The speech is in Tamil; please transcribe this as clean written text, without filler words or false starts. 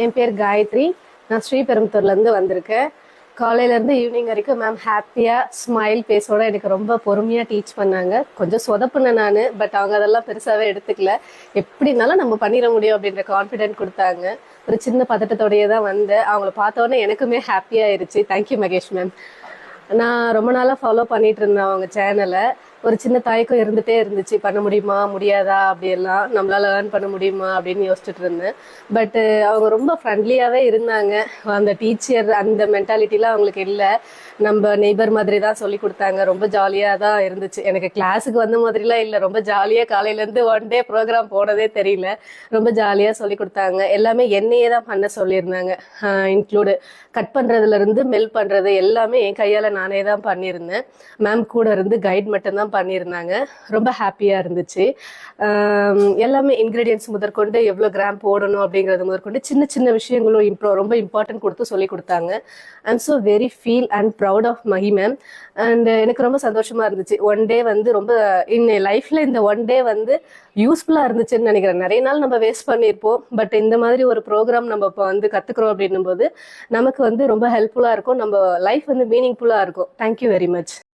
என் பேர் காயத்ரி. நான் ஸ்ரீபெரும்புத்தூர்லேருந்து வந்திருக்கேன். காலையிலேருந்து ஈவினிங் வரைக்கும் மேம் ஹாப்பியாக ஸ்மைல் பேஸோட எனக்கு ரொம்ப பொறுமையாக டீச் பண்ணாங்க. கொஞ்சம் சொதப்புனேன் நான், பட் அவங்க அதெல்லாம் பெருசாகவே எடுத்துக்கல. எப்படினாலும் நம்ம பண்ணிட முடியும் அப்படின்ற கான்ஃபிடென்ட் கொடுத்தாங்க. ஒரு சின்ன பதட்டத்தோடையே தான் வந்தேன். அவங்கள பார்த்தோன்னே எனக்குமே ஹாப்பியாகிருச்சு. Thank you Mahesh ma'am. நான் ரொம்ப நாளாக ஃபாலோ பண்ணிட்டு இருந்தேன் அவங்க சேனலை. ஒரு சின்ன தயக்கம் இருந்துகிட்டே இருந்துச்சு, பண்ண முடியுமா முடியாதா அப்படியெல்லாம், நம்மளால் ஏர்ன் பண்ண முடியுமா அப்படின்னு யோசிச்சுட்டு இருந்தேன். பட்டு அவங்க ரொம்ப ஃப்ரெண்ட்லியாகவே இருந்தாங்க. அந்த டீச்சர் அந்த மென்டாலிட்டிலாம் அவங்களுக்கு இல்லை. நம்ம நெய்பர் மாதிரி தான் சொல்லி கொடுத்தாங்க. ரொம்ப ஜாலியாக தான் இருந்துச்சு. எனக்கு கிளாஸுக்கு வந்த மாதிரிலாம் இல்லை, ரொம்ப ஜாலியாக காலையிலேருந்து ஒன் டே ப்ரோக்ராம் போனதே தெரியல. ரொம்ப ஜாலியாக சொல்லி கொடுத்தாங்க. எல்லாமே என்னையே தான் பண்ண சொல்லியிருந்தாங்க. இன்க்ளூடு கட் பண்ணுறதுலேருந்து மெல் பண்ணுறது எல்லாமே என் கையால் நானே தான் பண்ணியிருந்தேன். மேம் கூட இருந்து கைட் மட்டும்தான் பண்ணியிருந்தாங்க. ரொம்ப ஹாப்பியாக இருந்துச்சு. எல்லாமே இன்க்ரீடியன்ஸ் முதற்கொண்டு எவ்வளோ கிராம் போடணும் அப்படிங்கிறது முதற்கொண்டு சின்ன சின்ன விஷயங்களும் ரொம்ப இம்பார்ட்டன்ட் கொடுத்து சொல்லி கொடுத்தாங்க. I'm so very feel and proud of Mahi ma'am. And எனக்கு ரொம்ப சந்தோஷமாக இருந்துச்சு. ஒன் டே வந்து ரொம்ப இன் லைஃப்பில் இந்த ஒன் டே வந்து யூஸ்ஃபுல்லாக இருந்துச்சுன்னு நினைக்கிறேன். நிறைய நாள் நம்ம வேஸ்ட் பண்ணியிருப்போம், பட் இந்த மாதிரி ஒரு ப்ரோக்ராம் நம்ம இப்போ வந்து கற்றுக்குறோம் அப்படின்னும் போது நமக்கு வந்து ரொம்ப ஹெல்ப்ஃபுல்லாக இருக்கும். நம்ம லைஃப் வந்து மீனிங்ஃபுல்லாக இருக்கும். Thank you very much.